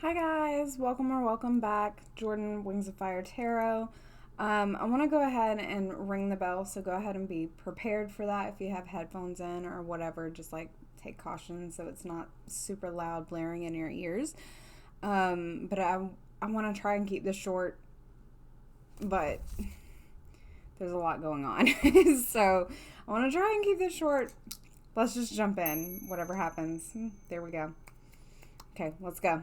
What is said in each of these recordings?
Hi guys, welcome back. Jordan, Wings of Fire Tarot. I want to go ahead and ring the bell, so go ahead and be prepared for that. If you have headphones in or whatever, just like take caution so it's not super loud blaring in your ears. But I want to try and keep this short, but there's a lot going on. So I want to try and keep this short. Let's just jump in. Whatever happens. There we go. Okay, let's go.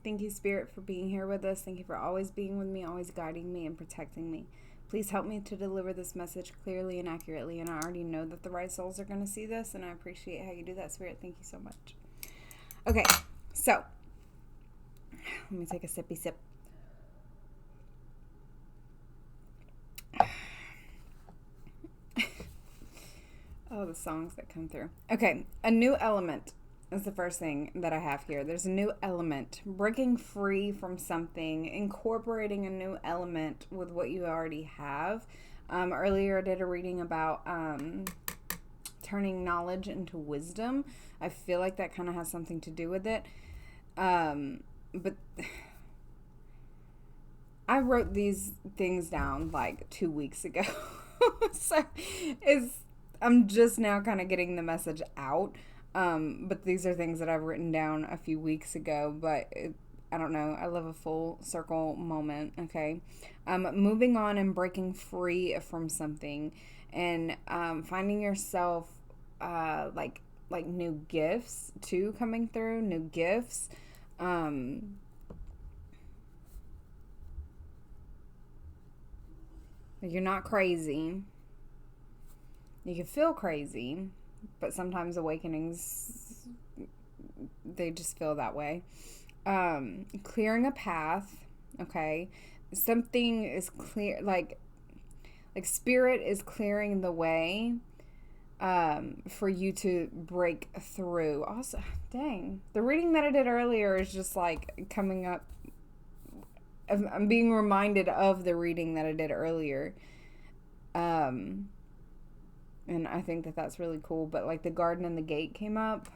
Thank you, Spirit, for being here with us. Thank you for always being with me, always guiding me and protecting me. Please help me to deliver this message clearly and accurately. And I already know that the right souls are going to see this, and I appreciate how you do that, Spirit. Thank you so much. Okay, so let me take a sippy sip. Oh, the songs that come through. Okay, a new element is the first thing that I have here. There's a new element. Breaking free from something, incorporating a new element with what you already have. Earlier I did a reading about turning knowledge into wisdom. I feel like that kind of has something to do with it. But I wrote these things down like 2 weeks ago. So I'm just now kind of getting the message out. But these are things that I've written down a few weeks ago, but I don't know. I love a full circle moment. Okay. Moving on and breaking free from something and, finding yourself, like new gifts too coming through, new gifts. You're not crazy. You can feel crazy, but sometimes awakenings, they just feel that way. Clearing a path, okay? Something is clear, like spirit is clearing the way for you to break through. Also, dang, the reading that I did earlier is just like coming up. I'm being reminded of the reading that I did earlier. And I think that that's really cool. But like the garden and the gate came up.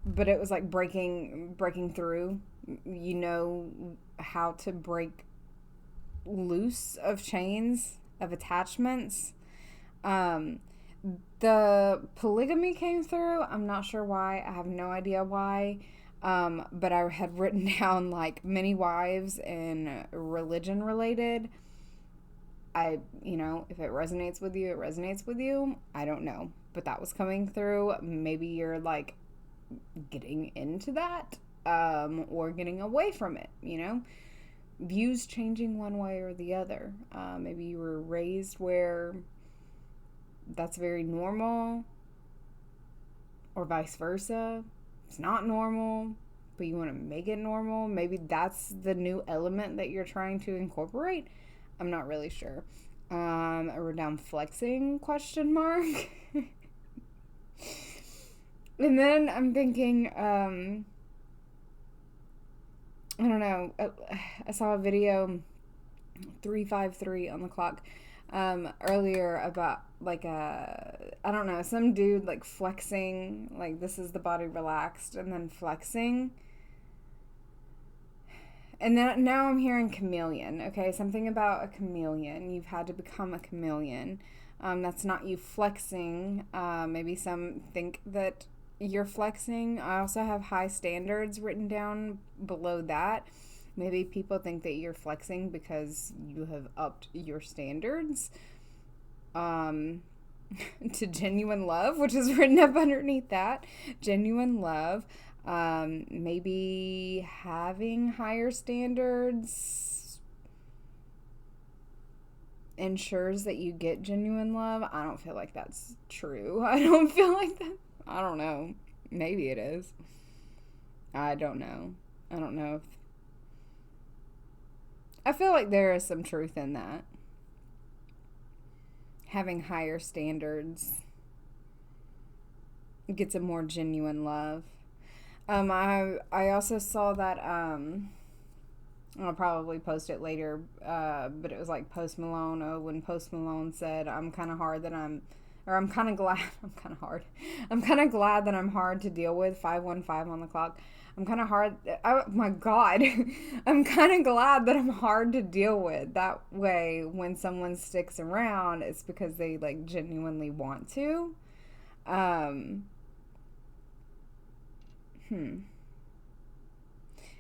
But it was like breaking through. You know how to break loose of chains, of attachments. The polygamy came through. I'm not sure why. I have no idea why. But I had written down like many wives and religion related. If it resonates with you, it resonates with you. I don't know. But that was coming through. Maybe you're like getting into that, or getting away from it, Views changing one way or the other. Maybe you were raised where that's very normal, or vice versa. It's not normal, but you want to make it normal. Maybe that's the new element that you're trying to incorporate. I'm not really sure. I wrote down flexing ? And then I'm thinking, I don't know. I saw a video 353 on the clock earlier about like I don't know, some dude like flexing, like this is the body relaxed and then flexing. And then now I'm hearing chameleon. Okay, something about a chameleon. You've had to become a chameleon. That's not you flexing. Maybe some think that you're flexing. I also have high standards written down below that. Maybe people think that you're flexing because you have upped your standards to genuine love, which is written up underneath that. Genuine love. Maybe having higher standards ensures that you get genuine love. I don't feel like that's true. I don't feel like that. I don't know. Maybe it is. I don't know. I don't know if... I feel like there is some truth in that. Having higher standards gets a more genuine love. I also saw that I'll probably post it later, but it was like Post Malone. Oh, when Post Malone said, "I'm kind of hard that I'm," or I'm kind of glad I'm kind of hard. I'm kind of glad that I'm hard to deal with. 5:15 on the clock. I'm kind of hard. Oh my God, I'm kind of glad that I'm hard to deal with. That way, when someone sticks around, it's because they like genuinely want to. Um, hmm.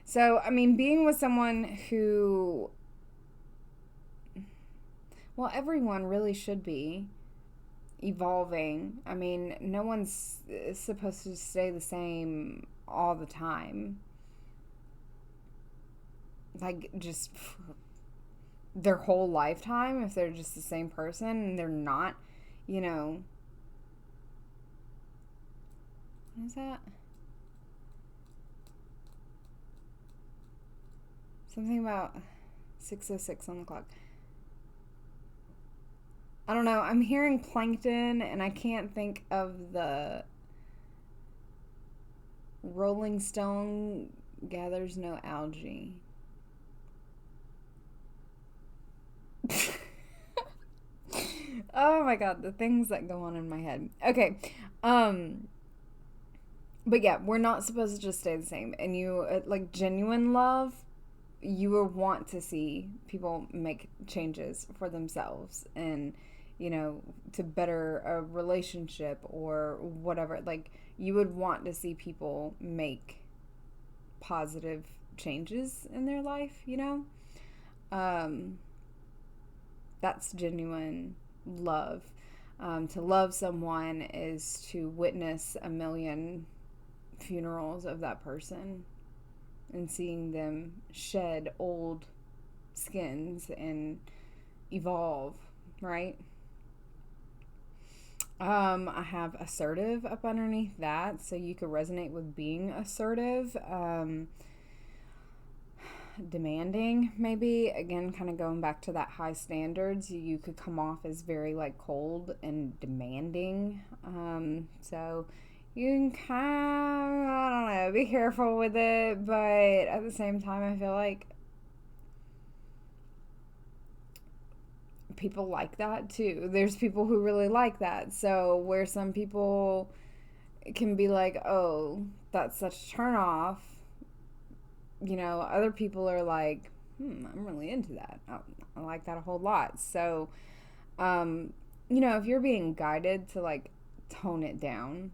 So, I mean, being with someone who, well, everyone really should be evolving. I mean, no one's supposed to stay the same all the time. Like, just their whole lifetime, if they're just the same person and they're not, you know, what is that? Something about 6:06 on the clock. I don't know. I'm hearing plankton, and I can't think of the Rolling Stone gathers no algae. Oh my God, the things that go on in my head. Okay. Um, but yeah, we're not supposed to just stay the same. And you, like, genuine love, you will want to see people make changes for themselves and, you know, to better a relationship or whatever. Like, you would want to see people make positive changes in their life, you know? Um, that's genuine love. To love someone is to witness a million funerals of that person and seeing them shed old skins and evolve, right? I have assertive up underneath that, so you could resonate with being assertive. Demanding, maybe, again, kind of going back to that high standards, you could come off as very like cold and demanding. So you can kind of, I don't know, be careful with it, but at the same time, I feel like people like that too. There's people who really like that. So where some people can be like, oh, that's such a turn off, you know, other people are like, I'm really into that. I like that a whole lot. So, you know, if you're being guided to like tone it down,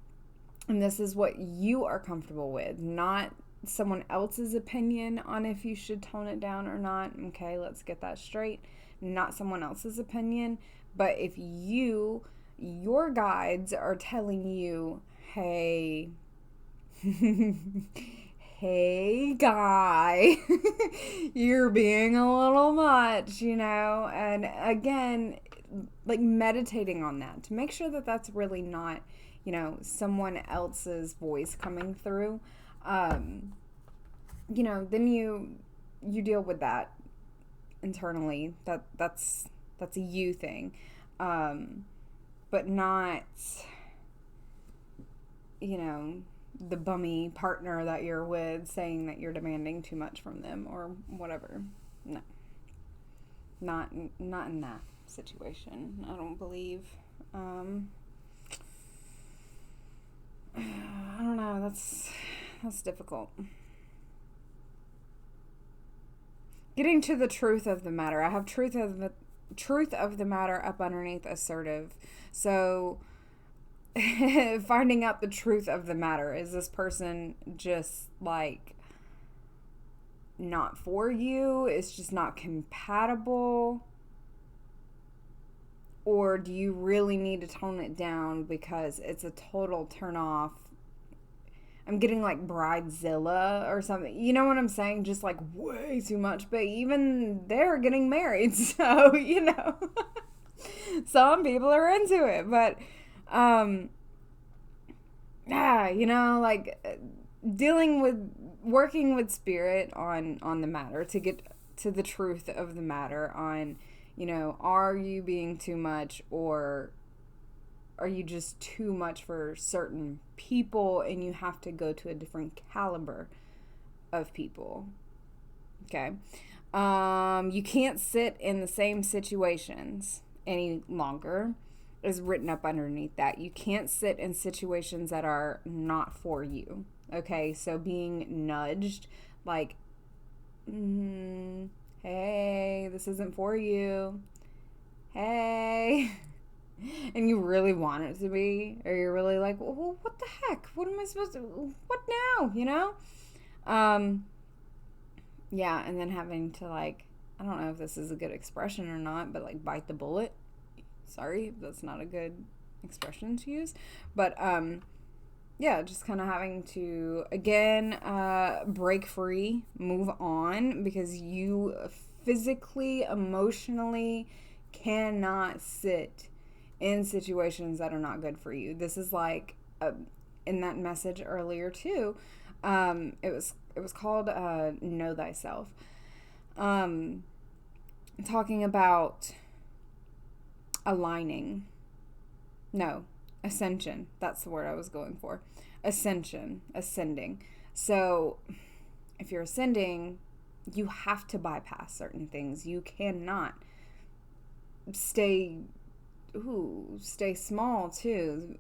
and this is what you are comfortable with, not someone else's opinion on if you should tone it down or not. Okay, let's get that straight. Not someone else's opinion, but if your guides are telling you, hey, hey guy, you're being a little much, you know, and again, like meditating on that to make sure that that's really not, you know, someone else's voice coming through. You know, then you deal with that internally. That's a you thing, but not, you know, the bummy partner that you're with saying that you're demanding too much from them or whatever. No, not in that situation. I don't believe. I don't know. That's difficult. Getting to the truth of the matter. I have truth of the matter up underneath assertive. So finding out the truth of the matter. Is this person just like not for you? It's just not compatible? Or do you really need to tone it down because it's a total turn off? I'm getting like Bridezilla or something. You know what I'm saying? Just like way too much. But even they're getting married. So, you know, some people are into it. But, you know, like working with spirit on the matter to get to the truth of the matter on, you know, are you being too much or are you just too much for certain people and you have to go to a different caliber of people? Okay. You can't sit in the same situations any longer is written up underneath that. You can't sit in situations that are not for you. Okay. So being nudged, like, hey, this isn't for you. Hey. And you really want it to be, or you're really like, well, what the heck? What am I supposed to, what now? You know? Yeah, and then having to, like, I don't know if this is a good expression or not, but like bite the bullet. Sorry, that's not a good expression to use. But yeah, just kind of having to, again, break free, move on, because you physically, emotionally cannot sit in situations that are not good for you. This is like in that message earlier too. It was called Know Thyself. Talking about aligning. No, ascension. That's the word I was going for. Ascension, ascending. So if you're ascending, you have to bypass certain things. You cannot stay small too.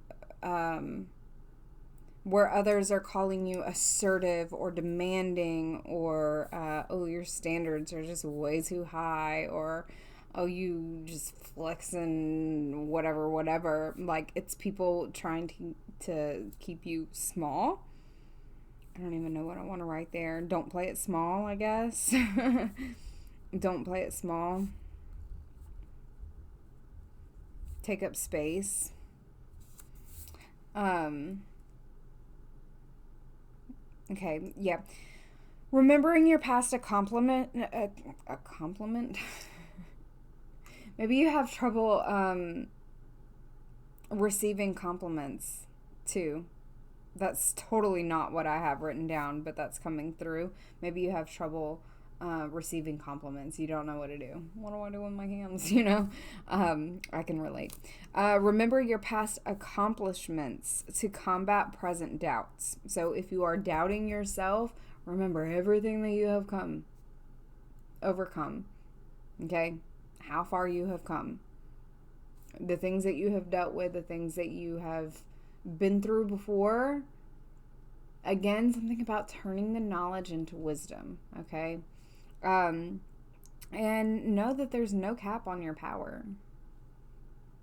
Where others are calling you assertive or demanding, or oh, your standards are just way too high, or oh, you just flexing whatever. Like, it's people trying to keep you small. I don't even know what I want to write there. Don't play it small, I guess. Don't play it small. Take up space. Okay, yeah. Remembering your past a compliment. Maybe you have trouble receiving compliments too. That's totally not what I have written down, but that's coming through. Maybe you have trouble receiving compliments. You don't know what to do. What do I do with my hands? You know, I can relate. Remember your past accomplishments to combat present doubts. So if you are doubting yourself, remember everything that you have overcome. Okay, how far you have come, the things that you have dealt with, the things that you have been through before. Again, something about turning the knowledge into wisdom. Okay. And know that there's no cap on your power.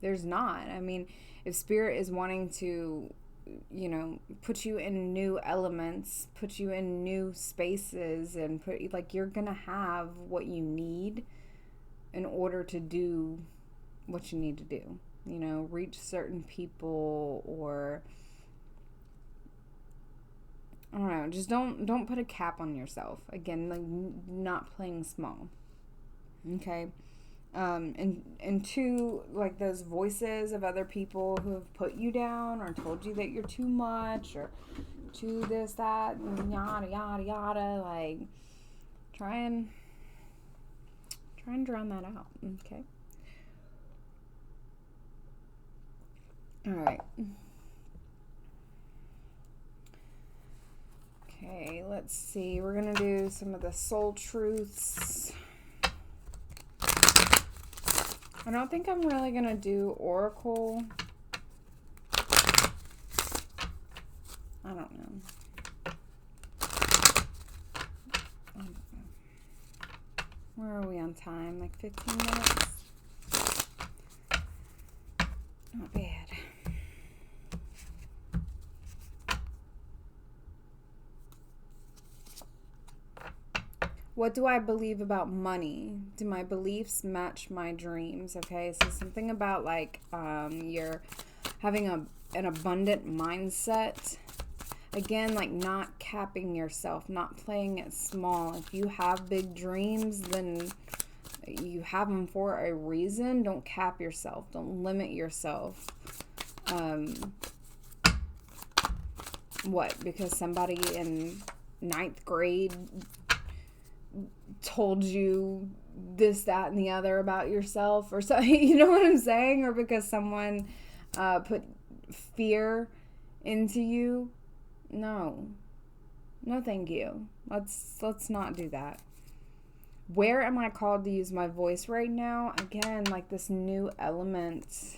There's not. I mean, if Spirit is wanting to, put you in new elements, put you in new spaces, and you're gonna have what you need in order to do what you need to do. Reach certain people, or I don't know, just don't put a cap on yourself. Again, like, not playing small. Okay. And two, like, those voices of other people who have put you down or told you that you're too much or too this, that, and yada, yada, yada. Like, try and drown that out. Okay. All right. Okay, let's see. We're going to do some of the soul truths. I don't think I'm really going to do Oracle. I don't know. Where are we on time? Like 15 minutes? Not bad. What do I believe about money? Do my beliefs match my dreams? Okay, so something about, like, you're having an abundant mindset. Again, like, not capping yourself, not playing it small. If you have big dreams, then you have them for a reason. Don't cap yourself. Don't limit yourself. What? Because somebody in 9th grade told you this, that, and the other about yourself or something, you know what I'm saying? Or because someone put fear into you. No, thank you. Let's not do that. Where am I called to use my voice right now? Again, like this new element.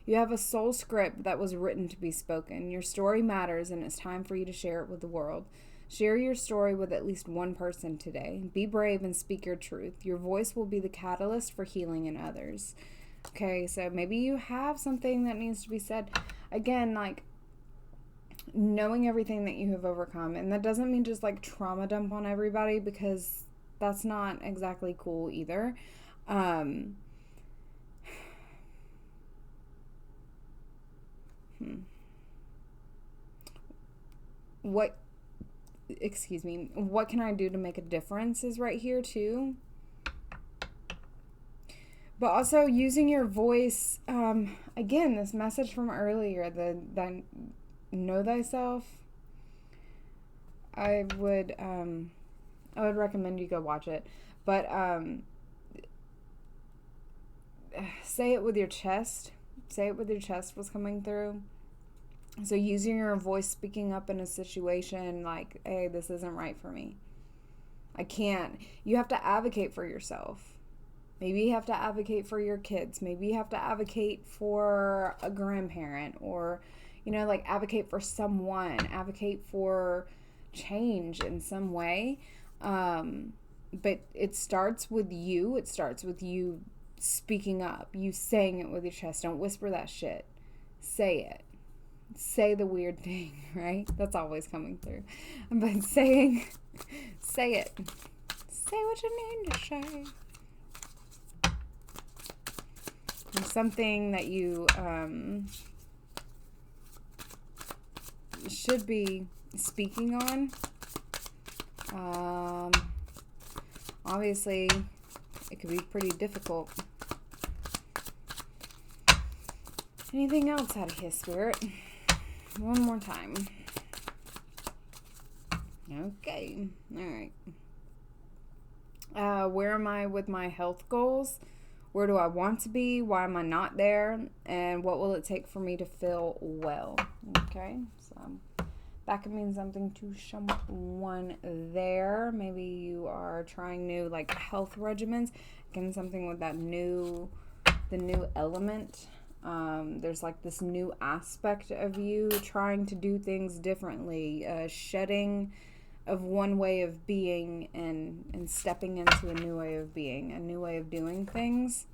You have a soul script that was written to be spoken. Your story matters, and it's time for you to share it with the world. Share your story with at least one person today. Be brave and speak your truth. Your voice will be the catalyst for healing in others. Okay, so maybe you have something that needs to be said. Again, like knowing everything that you have overcome. And that doesn't mean just like trauma dump on everybody, because that's not exactly cool either. What can I do to make a difference is right here too. But also using your voice, again, this message from earlier, the know thyself. I would recommend you go watch it. But say it with your chest. Say it with your chest was coming through. So using your voice, speaking up in a situation like, hey, this isn't right for me. I can't. You have to advocate for yourself. Maybe you have to advocate for your kids. Maybe you have to advocate for a grandparent, or, like advocate for someone, advocate for change in some way. But it starts with you. It starts with you speaking up, you saying it with your chest. Don't whisper that shit. Say it. Say the weird thing, right? That's always coming through. But say it. Say what you need to say. And something that you should be speaking on. Obviously, it could be pretty difficult. Anything else out of here, Spirit? One more time. Okay. All right. Where am I with my health goals? Where do I want to be? Why am I not there? And what will it take for me to feel well? Okay. So that could mean something to someone there. Maybe you are trying new health regimens. Again, something with the new element. There's this new aspect of you trying to do things differently, shedding of one way of being and stepping into a new way of being, a new way of doing things.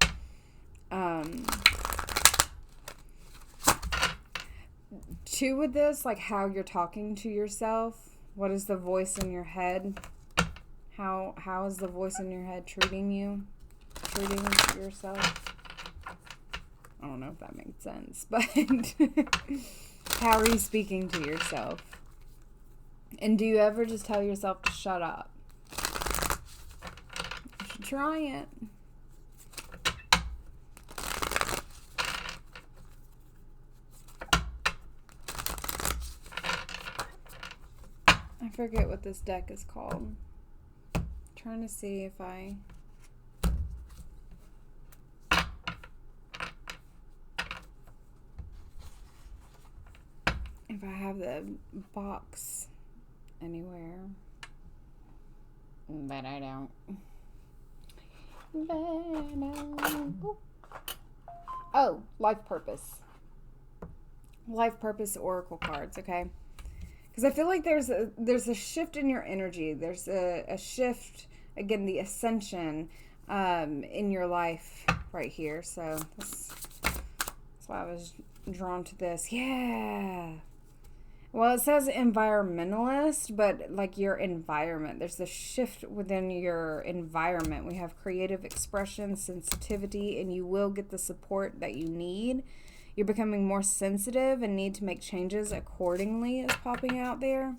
Two with this, how you're talking to yourself. What is the voice in your head? How is the voice in your head treating yourself? I don't know if that makes sense, but how are you speaking to yourself? And do you ever just tell yourself to shut up? You should try it. I forget what this deck is called. I'm trying to see if I have the box anywhere, but I don't. Oh, life purpose oracle cards. Okay, because I feel like there's a shift in your energy. There's a shift, again, the ascension in your life right here. So that's why I was drawn to this. Yeah. Well, it says environmentalist, but your environment. There's a shift within your environment. We have creative expression, sensitivity, and you will get the support that you need. You're becoming more sensitive and need to make changes accordingly is popping out there.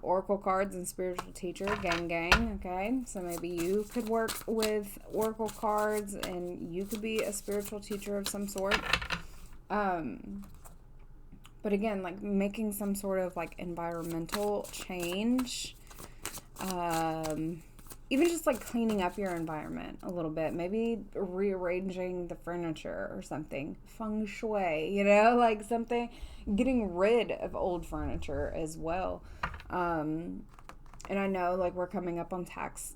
Oracle cards and spiritual teacher, gang, okay? So maybe you could work with oracle cards and you could be a spiritual teacher of some sort. But again, making some sort of environmental change. even just like cleaning up your environment a little bit, maybe rearranging the furniture or something, feng shui, like something, getting rid of old furniture as well. And I know like we're coming up on tax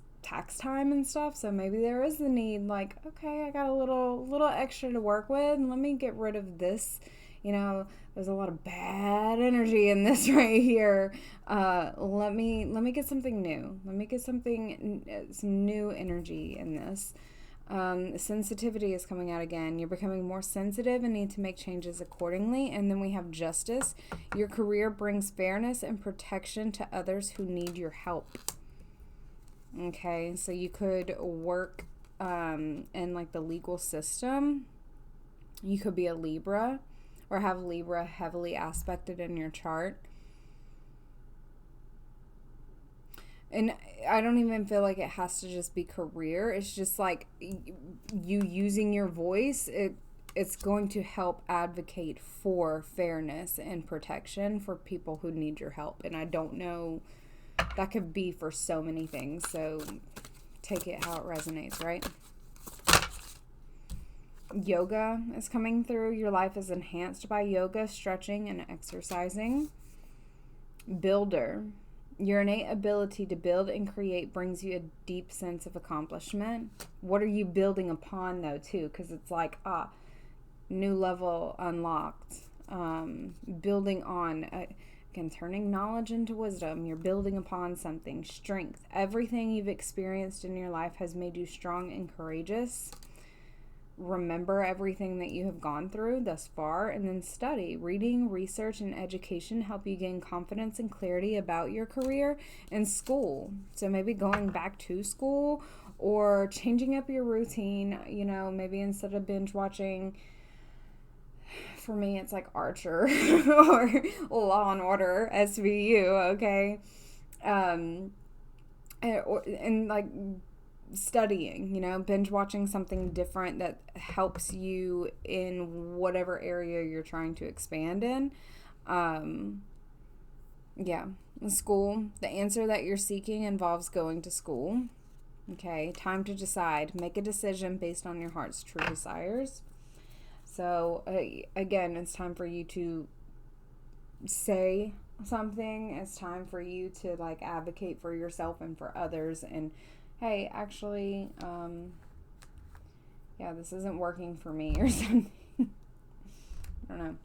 time and stuff, so maybe there is the need, like, okay, I got a little extra to work with, and let me get rid of this. There's a lot of bad energy in this right here. Let me get something new. Let me get some new energy in this. Sensitivity is coming out again. You're becoming more sensitive and need to make changes accordingly. And then we have justice. Your career brings fairness and protection to others who need your help. Okay, so you could work in like the legal system. You could be a Libra or have Libra heavily aspected in your chart. And I don't even feel like it has to just be career. It's just like you using your voice. It's going to help advocate for fairness and protection for people who need your help. And I don't know, that could be for so many things. So take it how it resonates, right? Yoga is coming through. Your life is enhanced by yoga, stretching, and exercising. Builder. Your innate ability to build and create brings you a deep sense of accomplishment. What are you building upon, though, too? Because it's like, new level unlocked. Building on, again, turning knowledge into wisdom. You're building upon something. Strength. Everything you've experienced in your life has made you strong and courageous. Remember everything that you have gone through thus far, and then study. Reading, research, and education help you gain confidence and clarity about your career and school. So maybe going back to school or changing up your routine, maybe instead of binge watching, for me it's like Archer or Law and Order, SVU, okay? And like studying, binge watching something different that helps you in whatever area you're trying to expand in. In school, the answer that you're seeking involves going to school. Okay, time to decide. Make a decision based on your heart's true desires. So again, it's time for you to say something. It's time for you to like advocate for yourself and for others, and hey, actually, this isn't working for me or something. I don't know.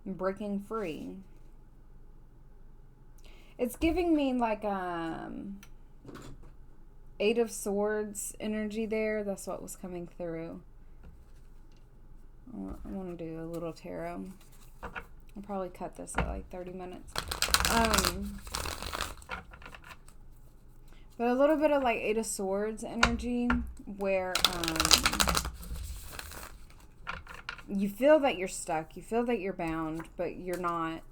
Breaking free. It's giving me like Eight of Swords energy there. That's what was coming through. I want to do a little tarot. I'll probably cut this at like 30 minutes. But a little bit of like Eight of Swords energy where you feel that you're stuck. You feel that you're bound, but you're not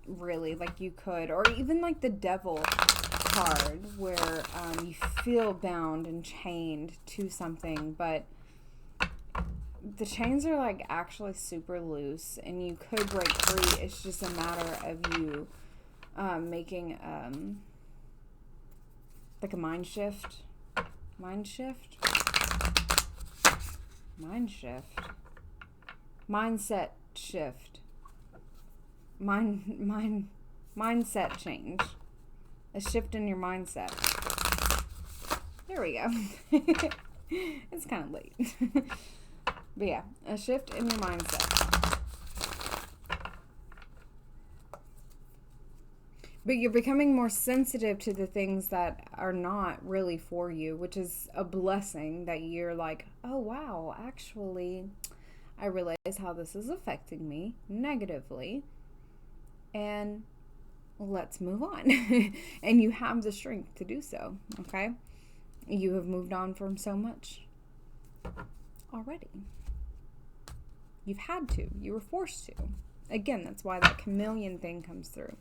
really. Like you could. Or even like the Devil card where you feel bound and chained to something, but the chains are like actually super loose and you could break free. It's just a matter of you making like a mind shift. Mindset shift. Mindset change. A shift in your mindset. There we go. It's kind of late. But yeah, a shift in your mindset. But you're becoming more sensitive to the things that are not really for you, which is a blessing that you're like, oh wow, actually, I realize how this is affecting me negatively. And let's move on. And you have the strength to do so, okay? You have moved on from so much already. You've had to. You were forced to. Again, that's why that chameleon thing comes through.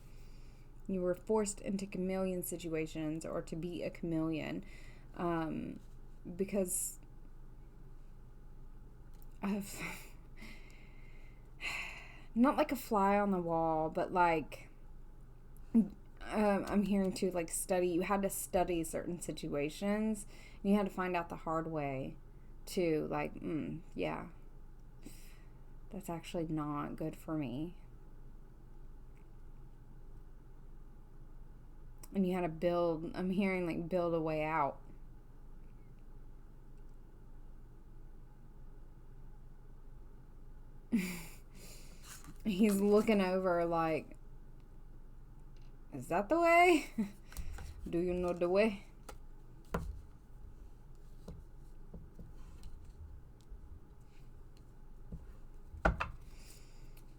You were forced into chameleon situations or to be a chameleon because of not like a fly on the wall, but like I'm hearing too, like, study. You had to study certain situations. And you had to find out the hard way to, like, yeah, that's actually not good for me. And you had to build, I'm hearing, like, build a way out. He's looking over like, is that the way? Do you know the way?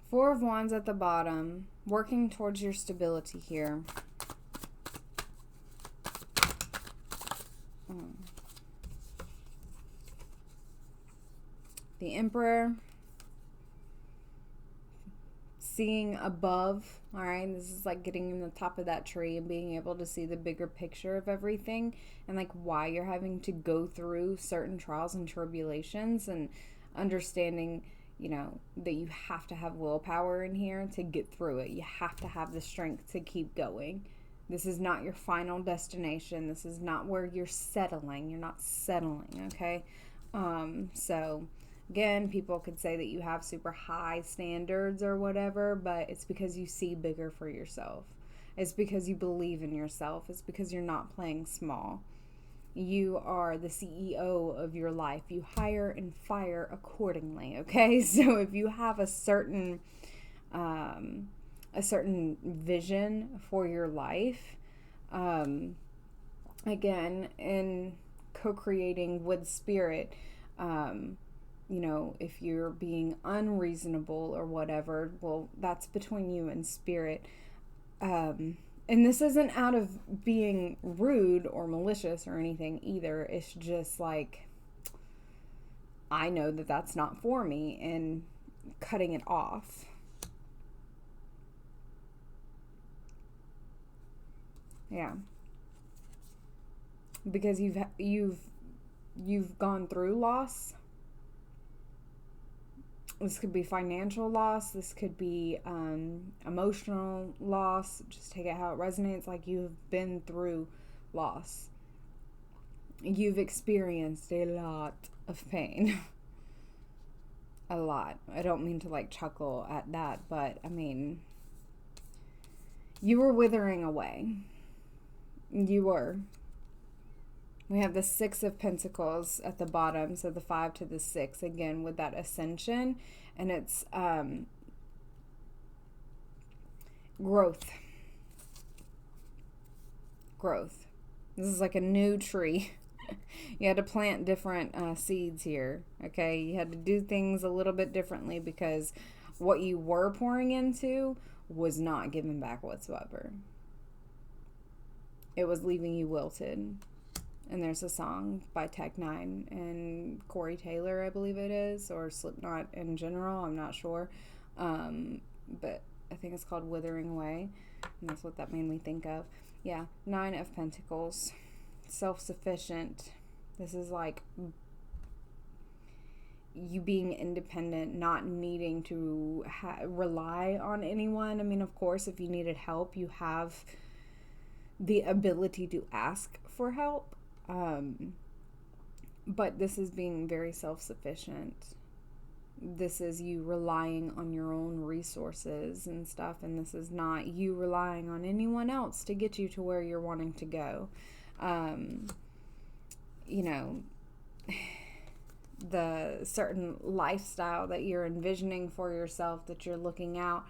Four of Wands at the bottom, working towards your stability here. The Emperor, seeing above, all right? This is like getting in the top of that tree and being able to see the bigger picture of everything and like why you're having to go through certain trials and tribulations, and understanding, you know, that you have to have willpower in here to get through it. You have to have the strength to keep going. This is not your final destination. This is not where you're settling. You're not settling, okay? So again, people could say that you have super high standards or whatever, but it's because you see bigger for yourself. It's because you believe in yourself. It's because you're not playing small. You are the CEO of your life. You hire and fire accordingly, okay? So if you have a certain vision for your life, again, in co-creating with spirit, you know, if you're being unreasonable or whatever, well, that's between you and spirit. And this isn't out of being rude or malicious or anything either. It's just like, I know that that's not for me, and cutting it off. Yeah. Because you've gone through loss. This could be financial loss. This could be emotional loss. Just take it how it resonates. Like, you've been through loss. You've experienced a lot of pain. A lot. I don't mean to like chuckle at that, but I mean, you were withering away. You were. We have the Six of Pentacles at the bottom, so the 5 to the 6, again, with that ascension, and it's growth. Growth. This is like a new tree. You had to plant different seeds here, okay? You had to do things a little bit differently because what you were pouring into was not given back whatsoever. It was leaving you wilted. And there's a song by Tech Nine and Corey Taylor, I believe it is, or Slipknot in general, I'm not sure. But I think it's called Withering Away, and that's what that made me think of. Yeah, 9 of Pentacles, self-sufficient. This is like you being independent, not needing to rely on anyone. I mean, of course, if you needed help, you have the ability to ask for help. But this is being very self-sufficient. This is you relying on your own resources and stuff, and this is not you relying on anyone else to get you to where you're wanting to go. You know, the certain lifestyle that you're envisioning for yourself, that you're looking out,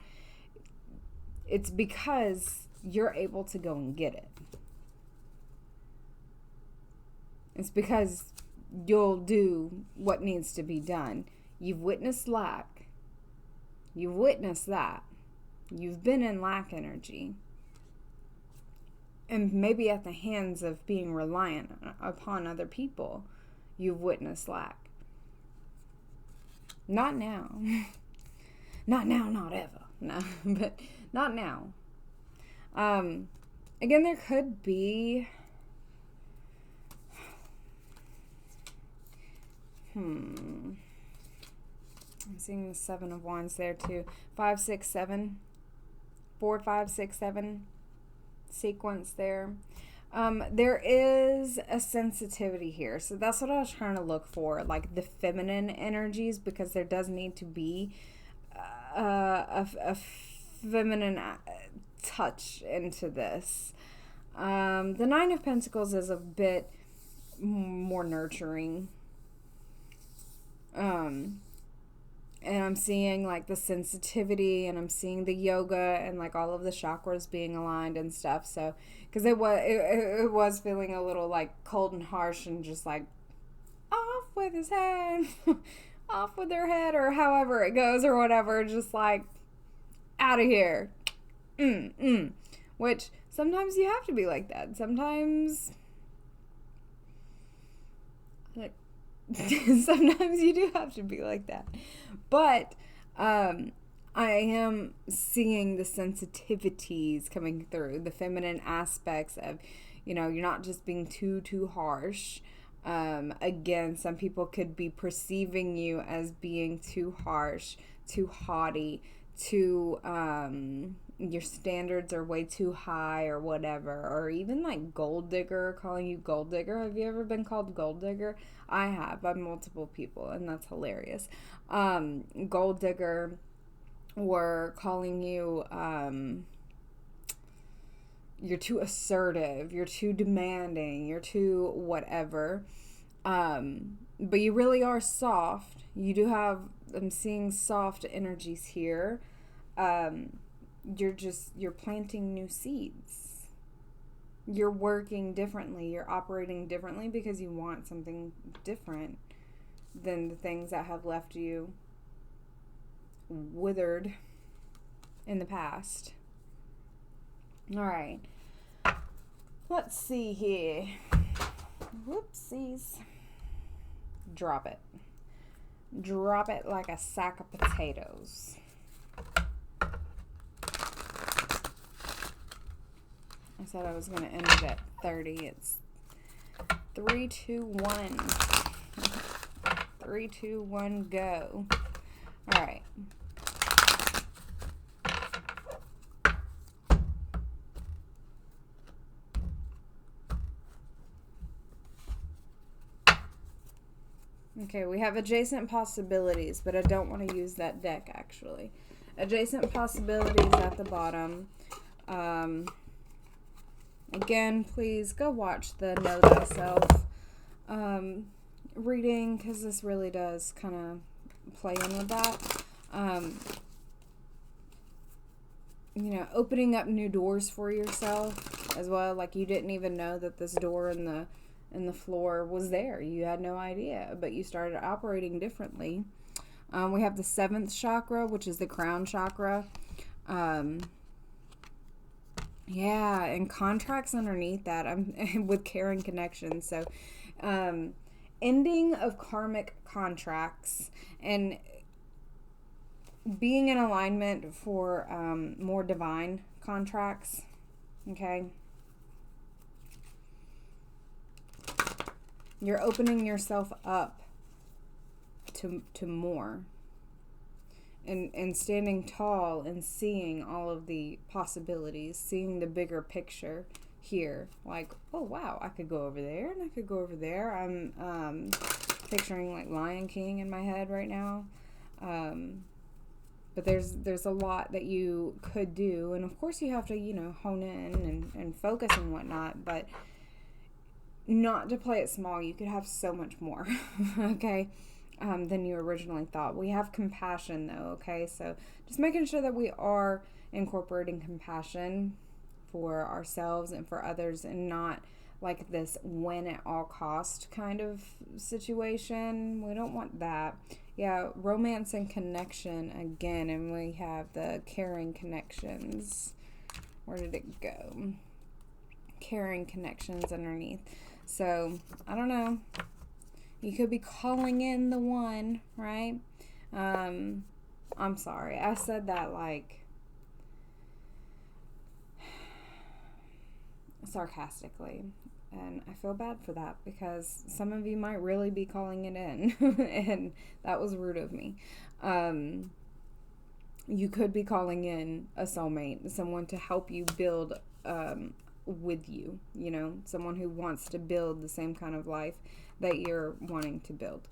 it's because you're able to go and get it. It's because you'll do what needs to be done. You've witnessed lack. You've witnessed that. You've been in lack energy. And maybe at the hands of being reliant upon other people, you've witnessed lack. Not now. Not now, not ever. No, but not now. Again, there could be... I'm seeing the 7 of Wands there too. 5, 6, 7. 4, 5, 6, 7. sequence there. There is a sensitivity here. So that's what I was trying to look for, like the feminine energies, because there does need to be a feminine touch into this. The Nine of Pentacles is a bit more nurturing. And I'm seeing like the sensitivity, and I'm seeing the yoga and like all of the chakras being aligned and stuff. So, because it was feeling a little like cold and harsh, and just like off with his head, off with their head, or however it goes, or whatever. Just like out of here. Which sometimes you have to be like that. Sometimes, like, sometimes you do have to be like that. But I am seeing the sensitivities coming through, the feminine aspects of, you're not just being too harsh. Again, some people could be perceiving you as being too harsh, too haughty, too, your standards are way too high or whatever, or even like gold digger, calling you gold digger. Have you ever been called gold digger? I have, by multiple people, and that's hilarious. Gold digger, or calling you, you're too assertive, you're too demanding, you're too whatever. But you really are soft. You do have, I'm seeing soft energies here. You're planting new seeds. You're working differently. You're operating differently because you want something different than the things that have left you withered in the past. All right. Let's see here. Whoopsies. Drop it. Drop it like a sack of potatoes. I said I was going to end it at 30. It's 3, 2, 1. 3, 2, 1, go. All right. Okay, we have adjacent possibilities, but I don't want to use that deck, actually. Adjacent possibilities at the bottom. Again, please go watch the Know Thyself reading, because this really does kind of play in with that. Opening up new doors for yourself as well. Like, you didn't even know that this door in the floor was there. You had no idea, but you started operating differently. We have the 7th chakra, which is the crown chakra. Yeah, and contracts underneath that. I'm with caring connections. So, ending of karmic contracts and being in alignment for more divine contracts. Okay. You're opening yourself up to more. And standing tall and seeing all of the possibilities, seeing the bigger picture here. Like, oh wow, I could go over there and I could go over there. I'm picturing like Lion King in my head right now. But there's a lot that you could do, and of course you have to, hone in and focus and whatnot, but not to play it small. You could have so much more. Okay. Than you originally thought. We have compassion though, okay? So just making sure that we are incorporating compassion for ourselves and for others, and not like this win at all cost kind of situation. We don't want that. Yeah, romance and connection again, and we have the caring connections. Where did it go? Caring connections underneath. So, I don't know. You could be calling in the one, right? I'm sorry. I said that like sarcastically. And I feel bad for that, because some of you might really be calling it in. And that was rude of me. You could be calling in a soulmate, someone to help you build with you, someone who wants to build the same kind of life that you're wanting to build.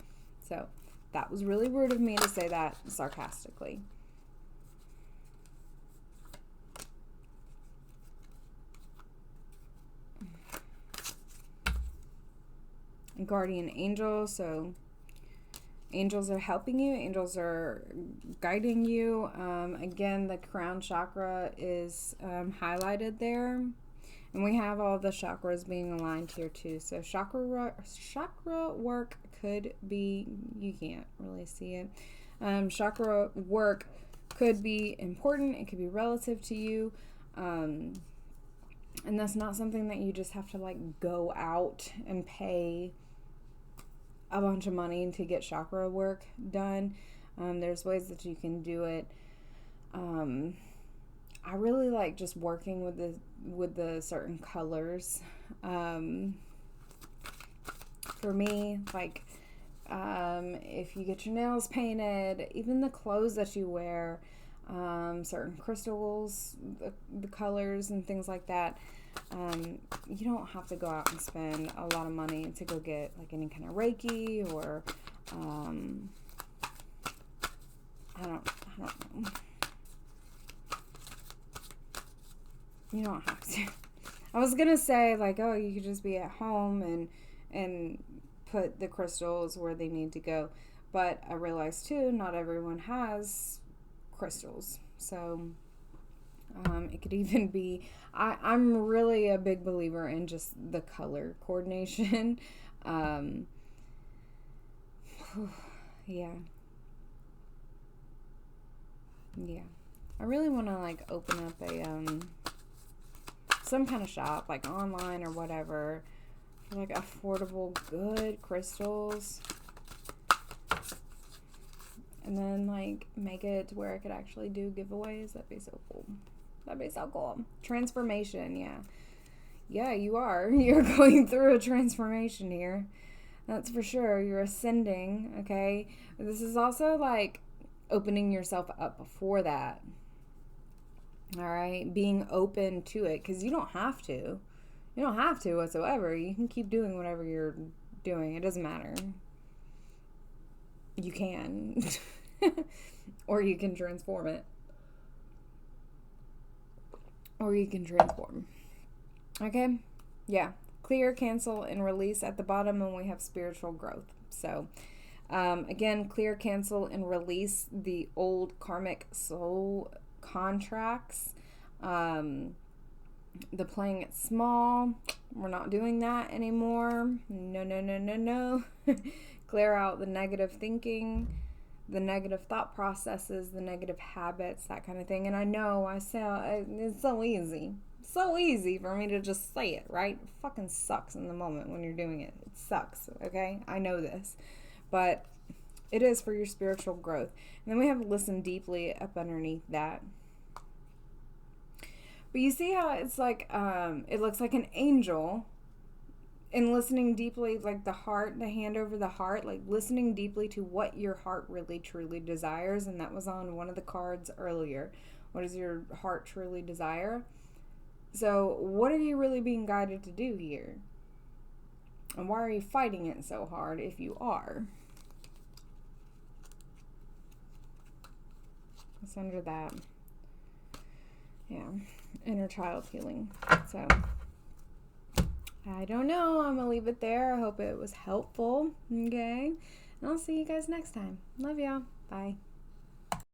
So that was really rude of me to say that sarcastically. Guardian angel. So angels are helping you. Angels are guiding you. Again, the crown chakra is highlighted there. And we have all the chakras being aligned here too. So chakra work could be, you can't really see it. Chakra work could be important. It could be relative to you. And that's not something that you just have to like go out and pay a bunch of money to get chakra work done. There's ways that you can do it. I really like just working with the certain colors. For me, like if you get your nails painted, even the clothes that you wear, certain crystals, the colors and things like that. You don't have to go out and spend a lot of money to go get like any kind of Reiki or I don't know. You don't have to. I was gonna say like, oh, you could just be at home and put the crystals where they need to go, but I realized too, not everyone has crystals, so it could even be. I'm really a big believer in just the color coordination. Yeah. I really want to like open up a some kind of shop, like online or whatever, for like affordable, good crystals. And then like make it to where I could actually do giveaways. That'd be so cool. Transformation, yeah. Yeah, you are. You're going through a transformation here. That's for sure. You're ascending, okay? This is also like opening yourself up for that. All right? Being open to it, because you don't have to. You don't have to whatsoever. You can keep doing whatever you're doing. It doesn't matter. You can. Or you can transform it. Or you can transform. Okay? Yeah. Clear, cancel, and release at the bottom, and we have spiritual growth. So, again, clear, cancel, and release the old karmic soul contracts. The playing it small. We're not doing that anymore. No. Clear out the negative thinking, the negative thought processes, the negative habits, that kind of thing. And I know it's so easy for me to just say it, right? It fucking sucks in the moment when you're doing it. It sucks, okay? I know this. But it is for your spiritual growth. And then we have listen deeply up underneath that. But you see how it's like, it looks like an angel. And listening deeply, like the heart, the hand over the heart, like listening deeply to what your heart really truly desires. And that was on one of the cards earlier. What does your heart truly desire? So what are you really being guided to do here? And why are you fighting it so hard if you are? It's under that. Yeah. Inner child healing. So I don't know. I'm going to leave it there. I hope it was helpful. Okay. And I'll see you guys next time. Love y'all. Bye.